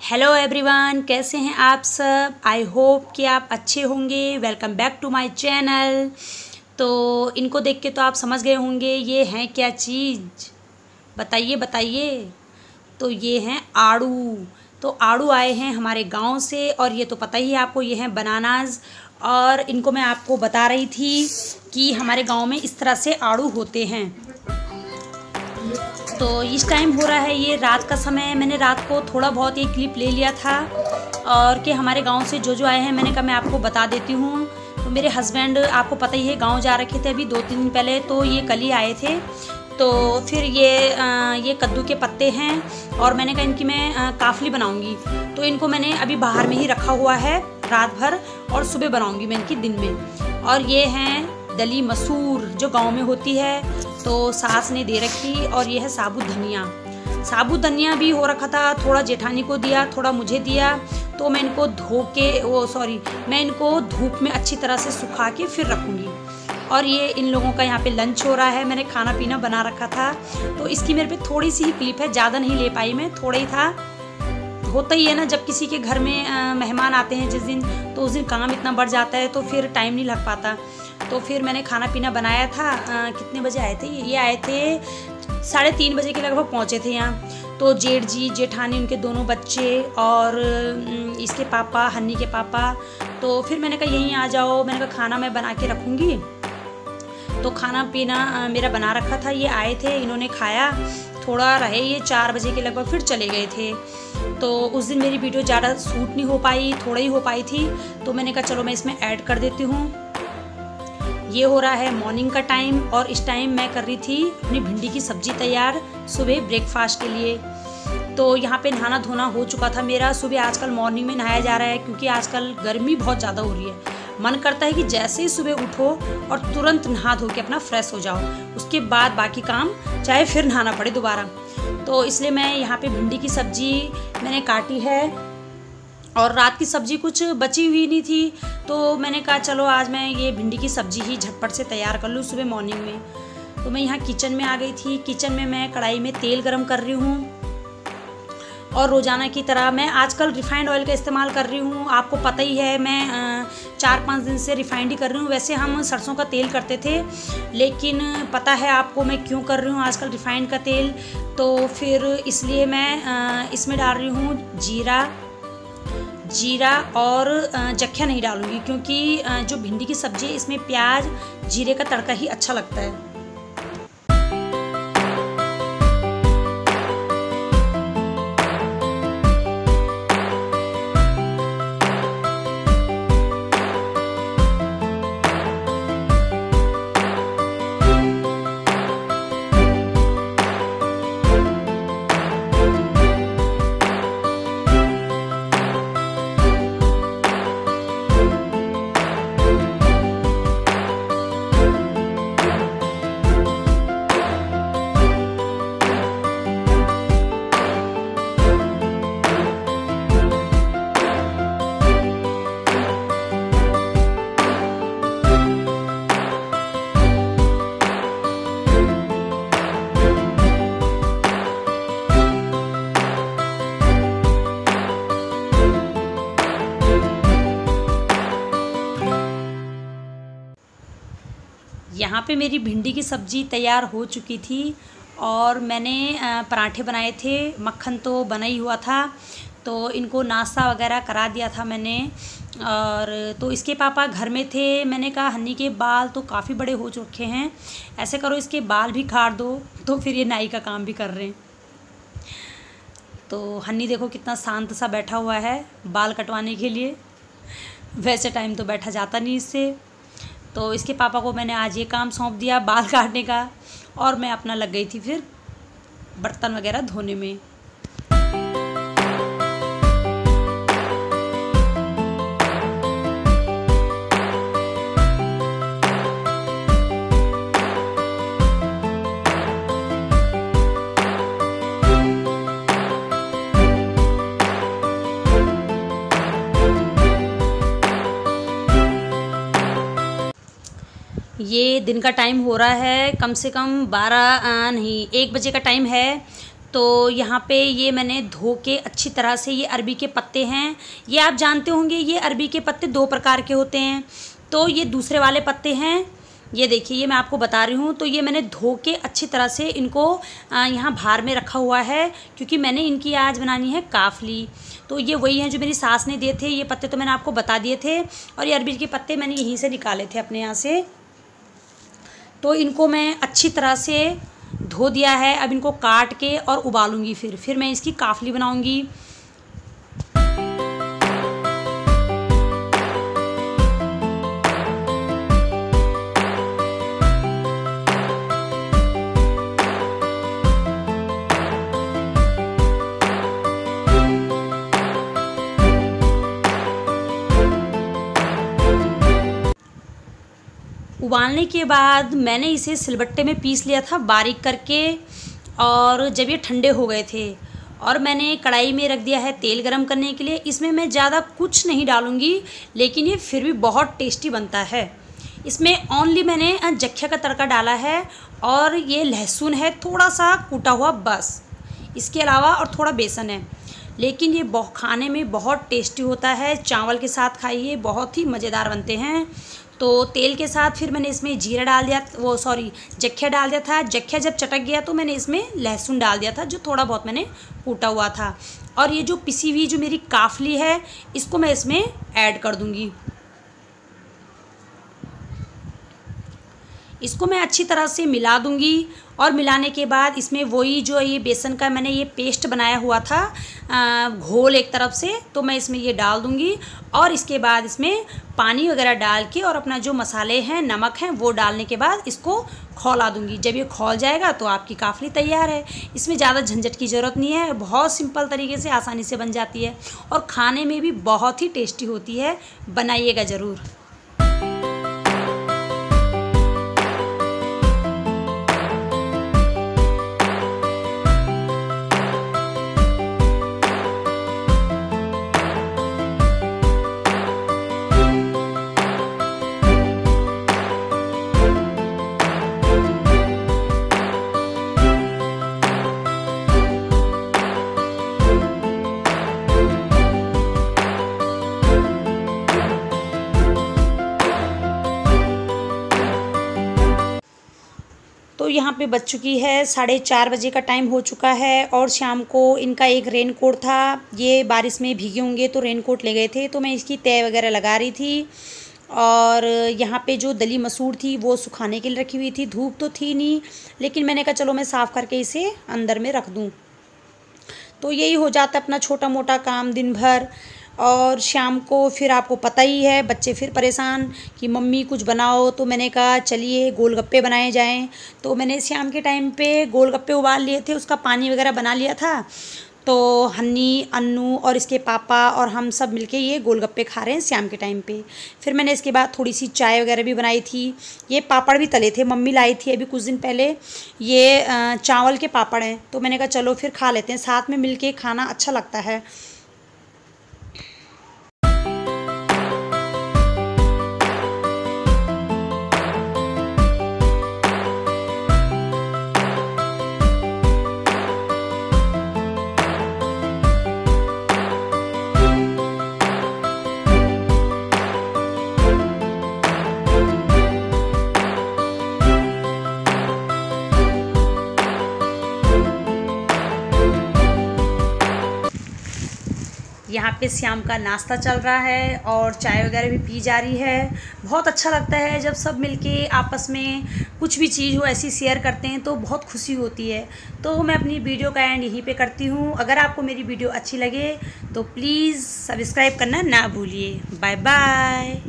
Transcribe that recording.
Hello everyone, कैसे हैं आप सब। आई होप कि आप अच्छे होंगे। Welcome back to my channel. तो इनको देख के तो आप समझ गए होंगे ये हैं क्या चीज़, बताइए बताइए। तो ये हैं आड़ू। तो आड़ू आए हैं हमारे गांव से और ये तो पता ही है आपको, ये हैं बनानाज। और इनको मैं आपको बता रही थी कि हमारे गांव में इस तरह से आड़ू होते हैं। तो इस टाइम हो रहा है ये रात का समय। मैंने रात को थोड़ा बहुत ये क्लिप ले लिया था और कि हमारे गांव से जो आए हैं, मैंने कहा मैं आपको बता देती हूँ। तो मेरे हस्बैंड आपको पता ही है गांव जा रखे थे अभी 2-3 दिन पहले, तो ये कल ही आए थे। तो फिर ये कद्दू के पत्ते हैं और मैंने कहा इनकी मैं काफली बनाऊंगी। तो इनको मैंने अभी बाहर में ही रखा हुआ है रात भर और सुबह बनाऊंगी मैं इनकी दिन में। और ये हैं दली मसूर जो गांव में होती है, तो सास ने दे रखी। और ये है साबुत धनिया। साबुत धनिया भी हो रखा था, थोड़ा जेठानी को दिया, थोड़ा मुझे दिया। तो मैं इनको मैं इनको धूप में अच्छी तरह से सुखा के फिर रखूँगी। और ये इन लोगों का यहाँ पे लंच हो रहा है। मैंने खाना पीना बना रखा था, तो इसकी मेरे पे थोड़ी सी ही क्लिप है, ज़्यादा नहीं ले पाई मैं, थोड़ा ही था। होता ही है ना, जब किसी के घर में मेहमान आते हैं जिस दिन, तो उस दिन काम इतना बढ़ जाता है तो फिर टाइम नहीं लग पाता। तो फिर मैंने खाना पीना बनाया था। कितने बजे आए थे ये आए थे 3:30 बजे के लगभग पहुँचे थे यहाँ। तो जेठ जी, जेठानी, उनके दोनों बच्चे और इसके पापा, हन्नी के पापा। तो फिर मैंने कहा यहीं आ जाओ। मैंने कहा खाना मैं बना के रखूँगी। तो खाना पीना मेरा बना रखा था। ये आए थे, इन्होंने खाया, थोड़ा रहे, ये 4 बजे के लगभग फिर चले गए थे। तो उस दिन मेरी वीडियो ज़्यादा शूट नहीं हो पाई, थोड़ा ही हो पाई थी। तो मैंने कहा चलो मैं इसमें ऐड कर देती हूँ। ये हो रहा है मॉर्निंग का टाइम और इस टाइम मैं कर रही थी अपनी भिंडी की सब्ज़ी तैयार सुबह ब्रेकफास्ट के लिए। तो यहाँ पे नहाना धोना हो चुका था मेरा। सुबह आजकल मॉर्निंग में नहाया जा रहा है क्योंकि आजकल गर्मी बहुत ज़्यादा हो रही है। मन करता है कि जैसे ही सुबह उठो और तुरंत नहा धो के अपना फ्रेश हो जाओ, उसके बाद बाकी काम चाहे फिर नहाना पड़े दोबारा। तो इसलिए मैं यहाँ पे भिंडी की सब्ज़ी मैंने काटी है और रात की सब्ज़ी कुछ बची हुई नहीं थी। तो मैंने कहा चलो आज मैं ये भिंडी की सब्ज़ी ही झटपट से तैयार कर लूँ सुबह मॉर्निंग में। तो मैं यहाँ किचन में आ गई थी। किचन में मैं कढ़ाई में तेल गरम कर रही हूँ और रोज़ाना की तरह मैं आजकल रिफाइंड ऑयल का इस्तेमाल कर रही हूँ। आपको पता ही है मैं 4-5 दिन से रिफाइंड ही कर रही हूँ। वैसे हम सरसों का तेल करते थे, लेकिन पता है आपको मैं क्यों कर रही हूँ आजकल रिफाइंड का तेल। तो फिर इसलिए मैं इसमें डाल रही हूँ जीरा और जख्या नहीं डालूँगी, क्योंकि जो भिंडी की सब्ज़ी है इसमें प्याज जीरे का तड़का ही अच्छा लगता है। यहाँ पे मेरी भिंडी की सब्ज़ी तैयार हो चुकी थी और मैंने पराठे बनाए थे। मक्खन तो बना ही हुआ था, तो इनको नाश्ता वगैरह करा दिया था मैंने। और तो इसके पापा घर में थे। मैंने कहा हन्नी के बाल तो काफ़ी बड़े हो चुके हैं, ऐसे करो इसके बाल भी काट दो। तो फिर ये नाई का काम भी कर रहे हैं। तो हन्नी देखो कितना शांत सा बैठा हुआ है बाल कटवाने के लिए। वैसे टाइम तो बैठा जाता नहीं इससे। तो इसके पापा को मैंने आज ये काम सौंप दिया बाल काटने का, और मैं अपना लग गई थी फिर बर्तन वगैरह धोने में। ये दिन का टाइम हो रहा है, कम से कम 1 बजे का टाइम है। तो यहाँ पे ये मैंने धो के अच्छी तरह से, ये अरबी के पत्ते हैं। ये आप जानते होंगे ये अरबी के पत्ते 2 प्रकार के होते हैं। तो ये दूसरे वाले पत्ते हैं, ये देखिए, ये मैं आपको बता रही हूँ। तो ये मैंने धो के अच्छी तरह से इनको यहाँ भार में रखा हुआ है, क्योंकि मैंने इनकी आज बनानी है काफली। तो ये वही हैं जो मेरी सास ने दिए थे। ये पत्ते तो मैंने आपको बता दिए थे, और ये अरबी के पत्ते मैंने यहीं से निकाले थे अपने यहाँ से। तो इनको मैं अच्छी तरह से धो दिया है। अब इनको काट के और उबालूंगी, फिर मैं इसकी काफली बनाऊंगी। उबालने के बाद मैंने इसे सिलबट्टे में पीस लिया था बारीक करके। और जब ये ठंडे हो गए थे, और मैंने कढ़ाई में रख दिया है तेल गरम करने के लिए। इसमें मैं ज़्यादा कुछ नहीं डालूँगी, लेकिन ये फिर भी बहुत टेस्टी बनता है। इसमें ओनली मैंने जख्या का तड़का डाला है, और ये लहसुन है थोड़ा सा कूटा हुआ बस, इसके अलावा, और थोड़ा बेसन है। लेकिन ये खाने में बहुत टेस्टी होता है। चावल के साथ खाइए, बहुत ही मज़ेदार बनते हैं। तो तेल के साथ फिर मैंने इसमें जीरा डाल दिया, जख्या डाल दिया था। जख्या जब चटक गया तो मैंने इसमें लहसुन डाल दिया था, जो थोड़ा बहुत मैंने कूटा हुआ था। और ये जो पिसी हुई जो मेरी काफली है, इसको मैं इसमें ऐड कर दूंगी। इसको मैं अच्छी तरह से मिला दूंगी। और मिलाने के बाद इसमें वही जो ये बेसन का मैंने ये पेस्ट बनाया हुआ था, घोल एक तरफ से, तो मैं इसमें ये डाल दूंगी। और इसके बाद इसमें पानी वगैरह डाल के, और अपना जो मसाले हैं, नमक हैं, वो डालने के बाद इसको खौला दूंगी। जब ये खौल जाएगा तो आपकी काफली तैयार है। इसमें ज़्यादा झंझट की ज़रूरत नहीं है, बहुत सिंपल तरीके से आसानी से बन जाती है, और खाने में भी बहुत ही टेस्टी होती है। बनाइएगा ज़रूर। तो यहाँ पे बज चुकी है 4:30 बजे का टाइम हो चुका है। और शाम को इनका एक रेन कोट था, ये बारिश में भीगे होंगे तो रेन कोट ले गए थे, तो मैं इसकी तय वगैरह लगा रही थी। और यहाँ पे जो दली मसूर थी वो सुखाने के लिए रखी हुई थी। धूप तो थी नहीं, लेकिन मैंने कहा चलो मैं साफ़ करके इसे अंदर में रख दूँ। तो यही हो जाता है अपना छोटा मोटा काम दिन भर। और शाम को फिर आपको पता ही है, बच्चे फिर परेशान कि मम्मी कुछ बनाओ। तो मैंने कहा चलिए गोलगप्पे बनाए जाएं। तो मैंने शाम के टाइम पे गोलगप्पे उबाल लिए थे, उसका पानी वगैरह बना लिया था। तो हन्नी, अन्नू और इसके पापा और हम सब मिलके ये गोलगप्पे खा रहे हैं शाम के टाइम पे। फिर मैंने इसके बाद थोड़ी सी चाय वगैरह भी बनाई थी। ये पापड़ भी तले थे, मम्मी लाई थी अभी कुछ दिन पहले। ये चावल के पापड़ हैं, तो मैंने कहा चलो फिर खा लेते हैं, साथ में मिलके खाना अच्छा लगता है। यहाँ पे शाम का नाश्ता चल रहा है और चाय वगैरह भी पी जा रही है। बहुत अच्छा लगता है जब सब मिलके आपस में कुछ भी चीज़ हो ऐसी शेयर करते हैं, तो बहुत खुशी होती है। तो मैं अपनी वीडियो का एंड यहीं पे करती हूँ। अगर आपको मेरी वीडियो अच्छी लगे तो प्लीज़ सब्सक्राइब करना ना भूलिए। Bye bye.